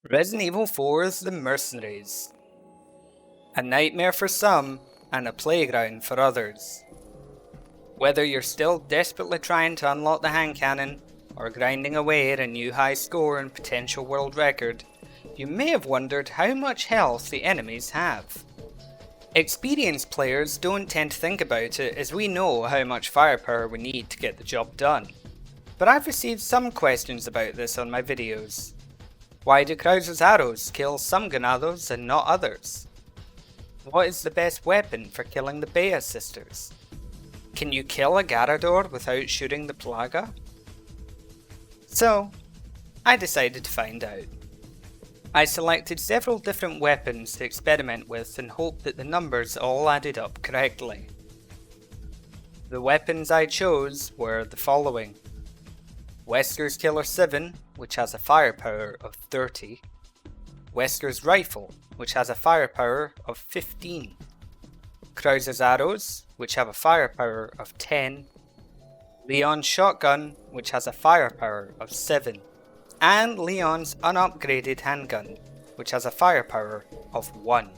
Resident Evil 4's The Mercenaries. A nightmare for some, and a playground for others. Whether you're still desperately trying to unlock the handcannon, or grinding away at a new high score and potential world record, you may have wondered how much health the enemies have. Experienced players don't tend to think about it, as we know how much firepower we need to get the job done. But I've received some questions about this on my videos. Why do Krauser's arrows kill some Ganados and not others? What is the best weapon for killing the Bea sisters? Can you kill a Garrador without shooting the plaga? So, I decided to find out. I selected several different weapons to experiment with and hoped that the numbers all added up correctly. The weapons I chose were the following: Wesker's Killer 7, which has a firepower of 30. Wesker's Rifle, which has a firepower of 15. Krauser's Arrows, which have a firepower of 10. Leon's Shotgun, which has a firepower of 7. And Leon's unupgraded handgun, which has a firepower of 1.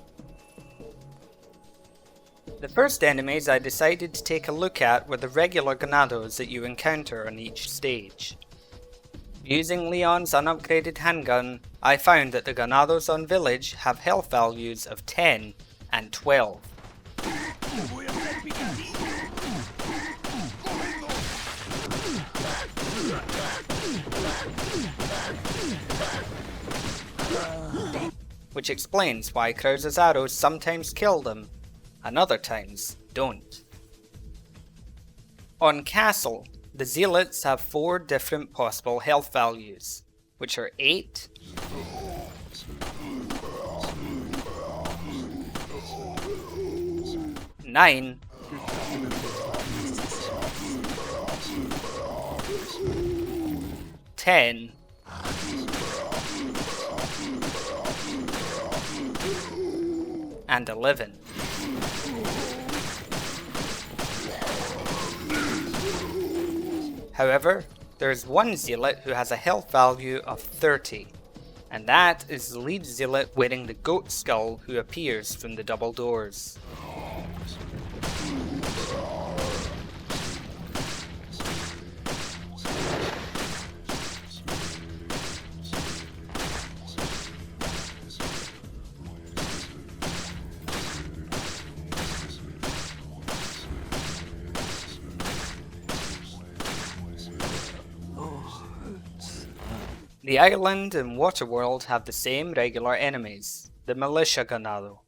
The first enemies I decided to take a look at were the regular Ganados that you encounter on each stage. Using Leon's unupgraded handgun, I found that the Ganados on Village have health values of 10 and 12. Which explains why Krauser's arrows sometimes kill them, and other times don't. On Castle, the Zealots have 4 different possible health values, which are 8, 9, 10, and 11. However, there is one Zealot who has a health value of 30, and that is the lead Zealot wearing the goat skull who appears from the double doors. The island and water world have the same regular enemies, the Militia Ganado.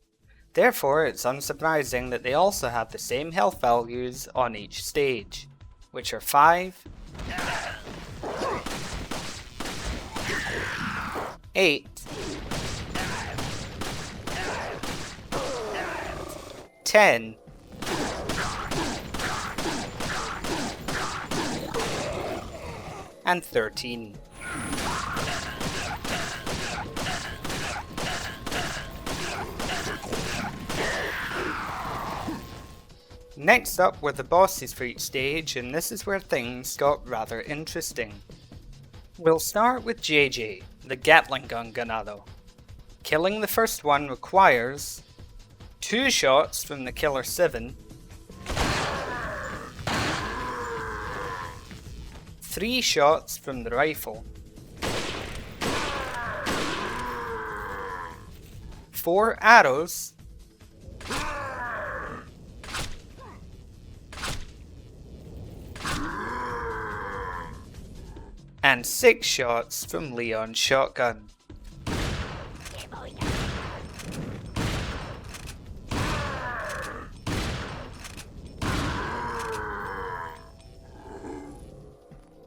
Therefore, it's unsurprising that they also have the same health values on each stage, which are 5, 8, 10, and 13. Next up were the bosses for each stage, and this is where things got rather interesting. We'll start with JJ, the Gatling Ganado. Killing the first one requires 2 shots from the Killer 7, 3 shots from the rifle, 4 arrows, and 6 shots from Leon's shotgun.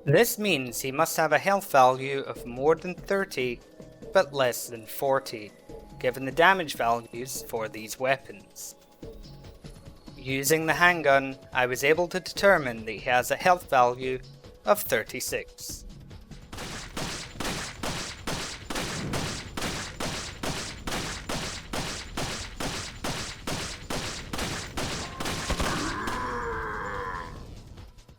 This means he must have a health value of more than 30, but less than 40, given the damage values for these weapons. Using the handgun, I was able to determine that he has a health value of 36.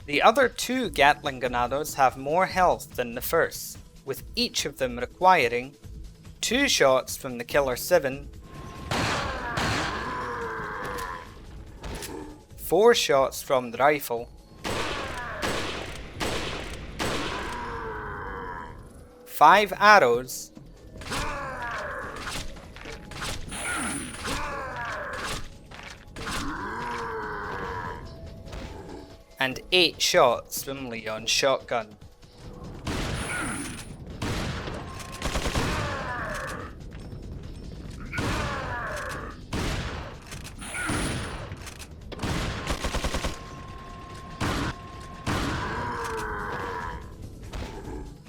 The other 2 Gatling Ganados have more health than the first, with each of them requiring 2 shots from the Killer 7, 4 shots from the rifle, 5 arrows, and 8 shots from Leon's shotgun.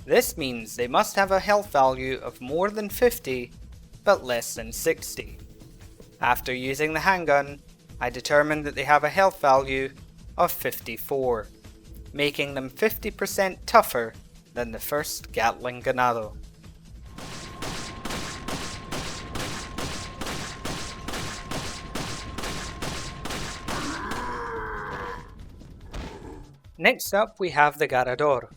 This means they must have a health value of more than 50, but less than 60. After using the handgun, I determined that they have a health value of 54, making them 50% tougher than the first Gatling Ganado. Next up we have the Garrador.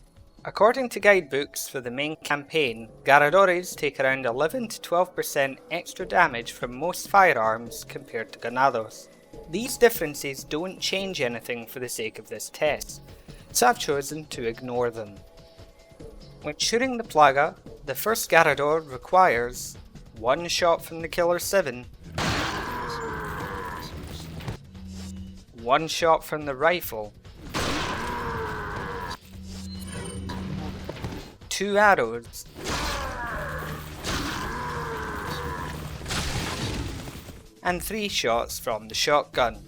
According to guidebooks for the main campaign, Garradores take around 11 to 12% extra damage from most firearms compared to Ganados. These differences don't change anything for the sake of this test, so I've chosen to ignore them. When shooting the plaga, the first Garrador requires 1 shot from the Killer 7, 1 shot from the rifle, 2 arrows, and 3 shots from the shotgun.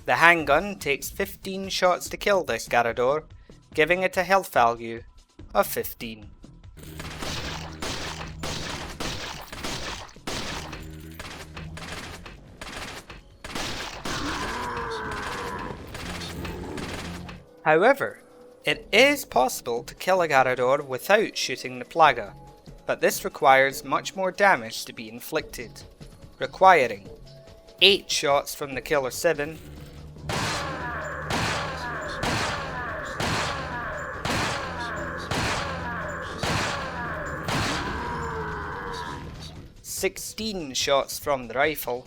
The handgun takes 15 shots to kill this Garrador, giving it a health value of 15. However, it is possible to kill a Garrador without shooting the plaga, but this requires much more damage to be inflicted, requiring 8 shots from the Killer 7, 16 shots from the rifle,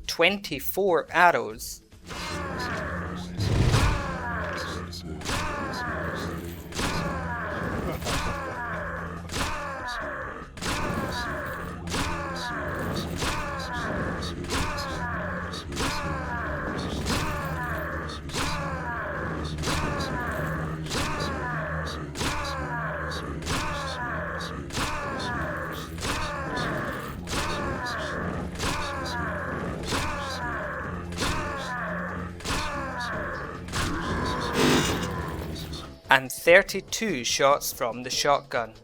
24 arrows, and 32 shots from the shotgun.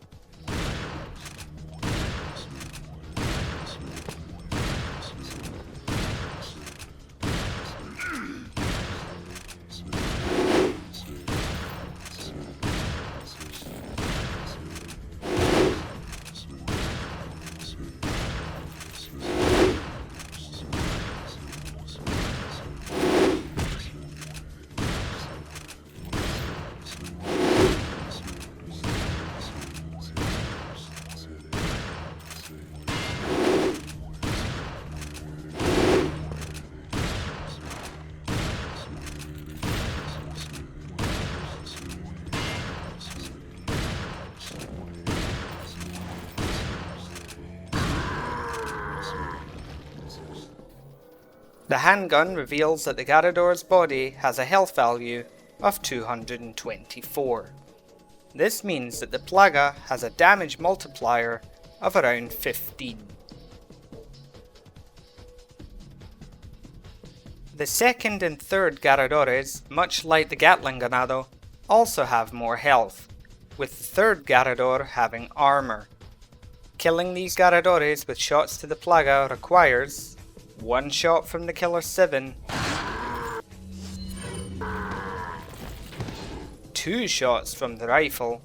The handgun reveals that the Garrador's body has a health value of 224. This means that the plaga has a damage multiplier of around 15. The second and third Garradores, much like the Gatling Ganado, also have more health, with the third Garrador having armor. Killing these Garradores with shots to the plaga requires 1 shot from the Killer 7, 2 shots from the rifle,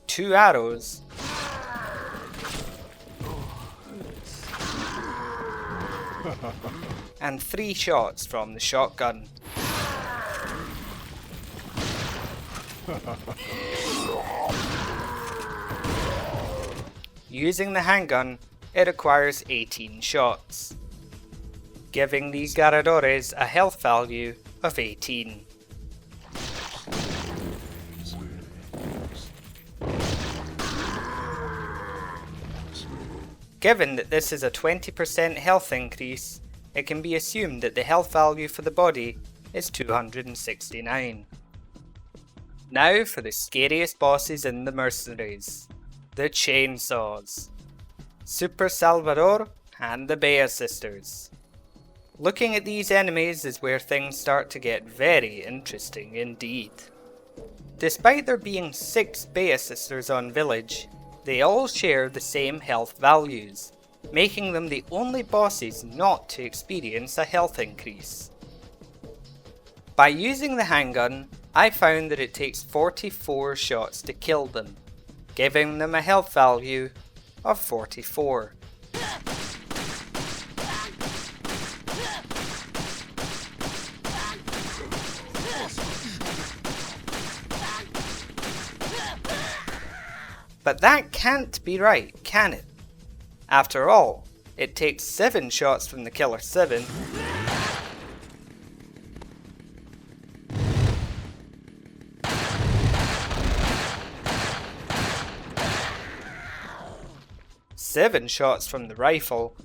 2 arrows, and 3 shots from the shotgun. Using the handgun, it requires 18 shots, giving these Garradores a health value of 18. Given that this is a 20% health increase, it can be assumed that the health value for the body is 269. Now for the scariest bosses in the Mercenaries, the Chainsaws, Super Salvador and the Bea Sisters. Looking at these enemies is where things start to get very interesting indeed. Despite there being 6 Bea Sisters on village, they all share the same health values, making them the only bosses not to experience a health increase. By using the handgun, I found that it takes 44 shots to kill them, giving them a health value of 44. But that can't be right, can it? After all, it takes 7 shots from the Killer 7, 7 shots from the rifle,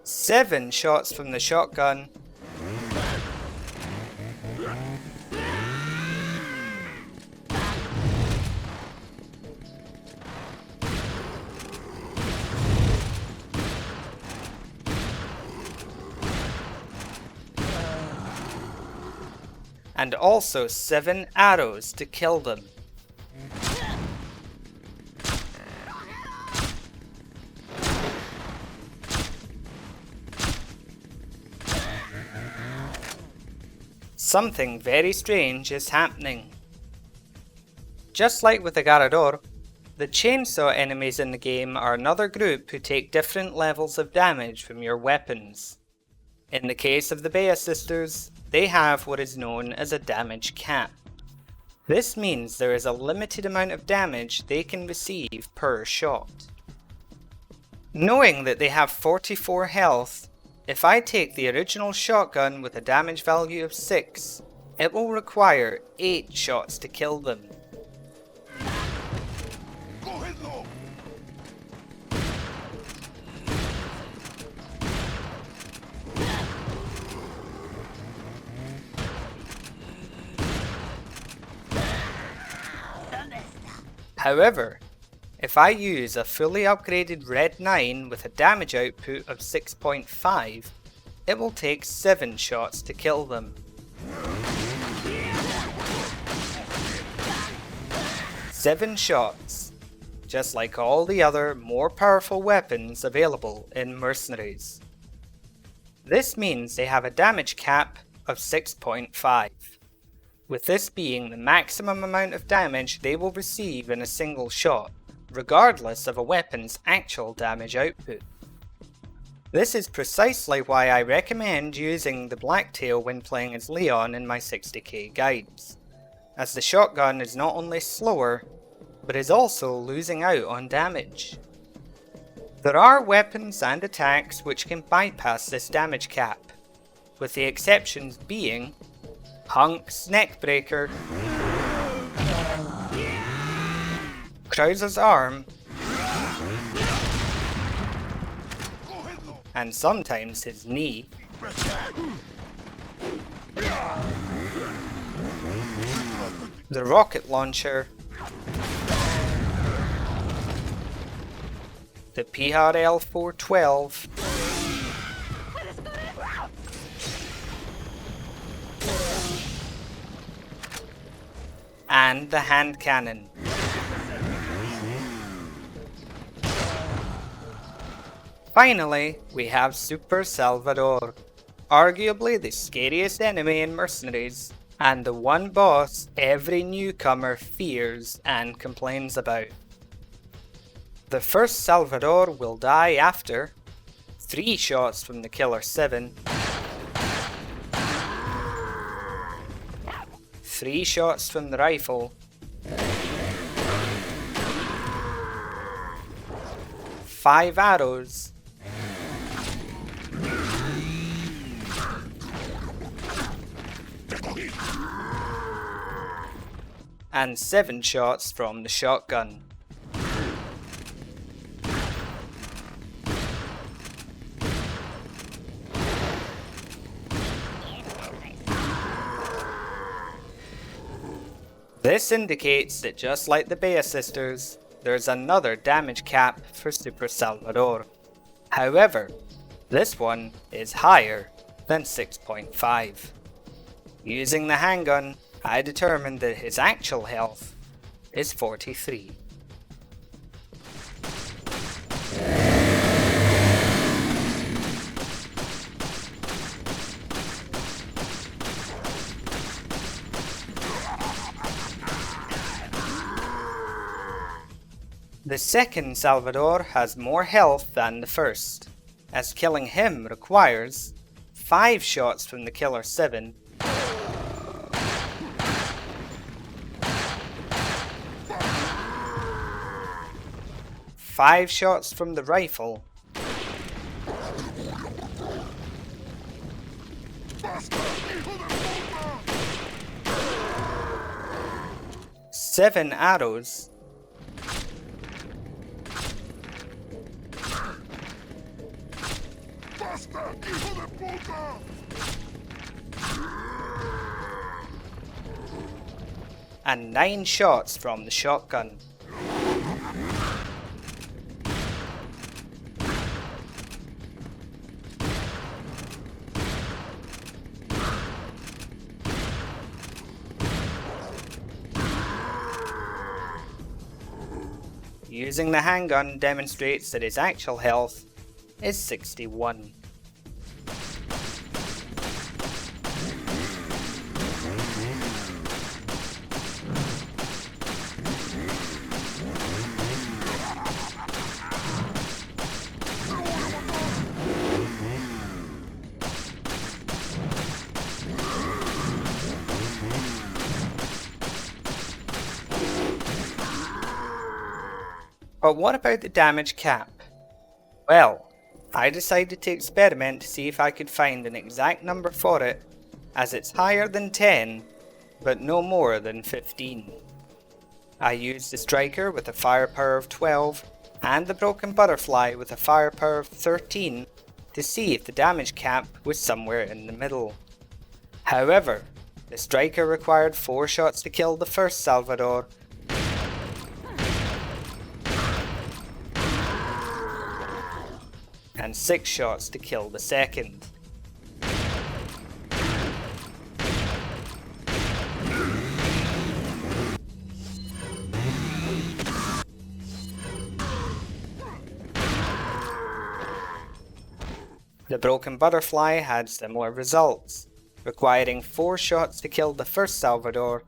7 shots from the shotgun, and also 7 arrows to kill them. Something very strange is happening. Just like with the Garrador, the chainsaw enemies in the game are another group who take different levels of damage from your weapons. In the case of the Bea Sisters, they have what is known as a damage cap. This means there is a limited amount of damage they can receive per shot. Knowing that they have 44 health, if I take the original shotgun with a damage value of 6, it will require 8 shots to kill them. However, if I use a fully upgraded Red 9 with a damage output of 6.5, it will take 7 shots to kill them. Seven shots, just like all the other more powerful weapons available in Mercenaries. This means they have a damage cap of 6.5. with this being the maximum amount of damage they will receive in a single shot, regardless of a weapon's actual damage output. This is precisely why I recommend using the Blacktail when playing as Leon in my 60k guides, as the shotgun is not only slower, but is also losing out on damage. There are weapons and attacks which can bypass this damage cap, with the exceptions being Hunk's Neckbreaker, Krauser's Arm, and sometimes his knee. The rocket launcher, the PRL 412, and the hand cannon. Finally, we have Super Salvador, arguably the scariest enemy in Mercenaries, and the one boss every newcomer fears and complains about. The first Salvador will die after 3 shots from the Killer 7, 3 shots from the rifle, 5 arrows, and 7 shots from the shotgun. This indicates that just like the Bea sisters, there's another damage cap for Super Salvador. However, this one is higher than 6.5. Using the handgun, I determined that his actual health is 43. The second Salvador has more health than the first, as killing him requires 5 shots from the Killer 7, 5 shots from the rifle, 7 arrows, and 9 shots from the shotgun. Using the handgun demonstrates that his actual health is 61. But what about the damage cap? Well, I decided to experiment to see if I could find an exact number for it, as it's higher than 10, but no more than 15. I used the Striker with a firepower of 12, and the Broken Butterfly with a firepower of 13, to see if the damage cap was somewhere in the middle. However, the Striker required 4 shots to kill the first Salvador, and 6 shots to kill the second. The Broken Butterfly had similar results, requiring 4 shots to kill the first Salvador,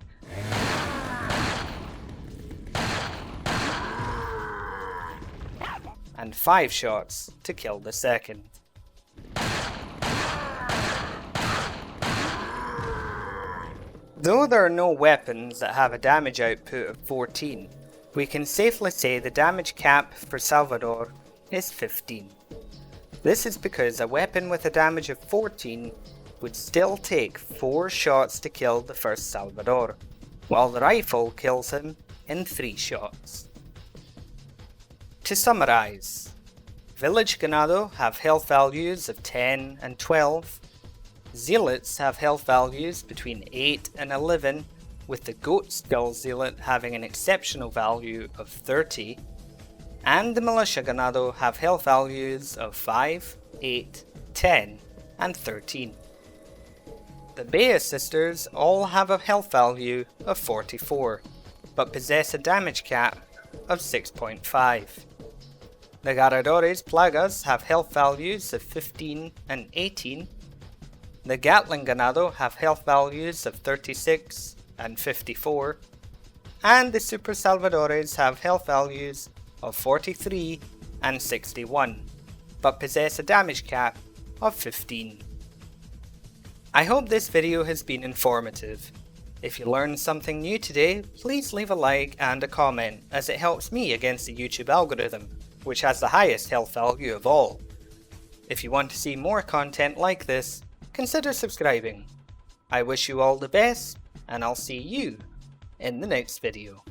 and 5 shots to kill the second. Though there are no weapons that have a damage output of 14, we can safely say the damage cap for Salvador is 15. This is because a weapon with a damage of 14 would still take 4 shots to kill the first Salvador, while the rifle kills him in 3 shots. To summarize, Village Ganado have health values of 10 and 12, Zealots have health values between 8 and 11, with the Goat Skull Zealot having an exceptional value of 30, and the Militia Ganado have health values of 5, 8, 10, and 13. The Bea sisters all have a health value of 44, but possess a damage cap of 6.5. The Garradores plagas have health values of 15 and 18. The Gatling Ganado have health values of 36 and 54. And the Super Salvadores have health values of 43 and 61, but possess a damage cap of 15. I hope this video has been informative. If you learned something new today, please leave a like and a comment, as it helps me against the YouTube algorithm, which has the highest health value of all. If you want to see more content like this, consider subscribing. I wish you all the best, and I'll see you in the next video.